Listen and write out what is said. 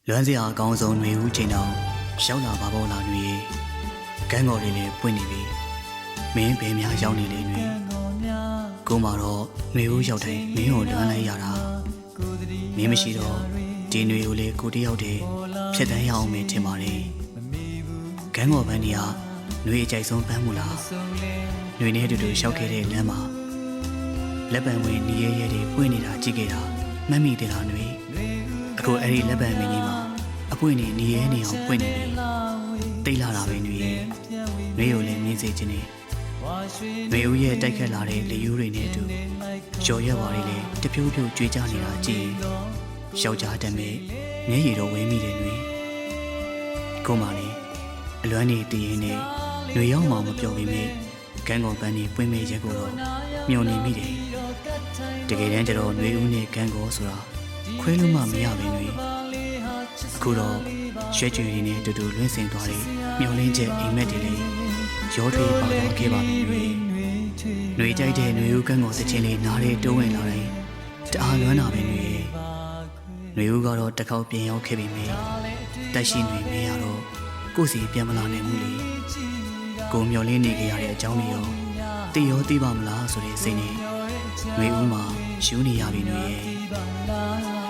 လွမ်းစရာအကောင်းဆုံးຫນွေဦးချိန်တောင်ရောက်လာပါပေါ်လာຫນွေကန်းကော်လေးလေးပွင့်နေပြီမင်းဘယ်များရောက်နေလဲຫນွေကိုမတော့ຫນွေဦးရောက်တိုင်းမင်းကိုလွမ်းလိုက်ရတာမင်းမရှိတော့ဒီຫນွေကိုလေကိုတယောက်တည်းဖြတ်တန်းရအောင်မင်းထင်ပါတယ်ကန်းကော်ပန်းကြီးကຫນွေအကြိုက်ဆုံးပန်းမူလားຫນွေနဲ့တူတူရောက်ခဲ့တဲ့လမ်းမှာလက်ပံဝင်နေရဲတွေပွင့်နေတာကြည့်ခဲ့တာမှတ်မိတယ်လားຫນွေအခုအဲ့ဒီလက်ပံမင်းကြီးမှာအပွင့်နေနေရဲနေအောင်ပွင့်နေပြီတိတ်လာတာပဲຫນွေကိုလည်းမြင်စေခြင်းနဲ့ຫນွေဦးရဲ့တိုက်ခတ်လာတဲ့လေယူးတွေနဲ့အတူကြော်ရက်ပါလေးလေးတဖြိုးဖြိုးကြွေးကြနေတာကြည့်ယောက်ျားတမ်းပဲမျက်ရည်တော့ဝင်းမိတယ်ຫນွေကိုမလေးအလွမ်းနေတည်ရင်နဲ့ຫນွေရောက်မှမပြောပြီးမိကန်းကော်ပန်းကြီးပွင့်မဲ့ရက်ကိုတော့မျောနေမိတယ်တကယ်တမ်းကျတော့ຫນွေဦးနဲ့ကန်းကော်ဆိုတာခွဲလို့မှမရပဲຫນွေအခုတော့ရွှဲကြွေတွေနဲ့တူတူလွင့်စင်သွားတယ်မျောလင်းချက်အိမ်မက်တွေလေးရောထွေးပါတော့ခဲ့ပါပြီຫນွေကြိုက်တဲ့ຫນွေဦးကန်းကော်စချင်းလေးနားလေးတိုးဝင်လာတယ်တအားလွမ်းတာပဲຫນွေဦးကတော့တစ်ခေါက်ပြင်ရောက်ခဲ့ပြီမေတက်ရှိຫນွေမင်းရတော့ကိုယ်စီပြန်မလာနိုင်ဘူးလေကိုမျောလင်းနေကြရတဲ့အကြောင်းတွေရောသိပါမလားဆိုတဲ့စိတ်နဲ့ຫນွေဦးမှာယူနေရပြီຫນွေရဲ့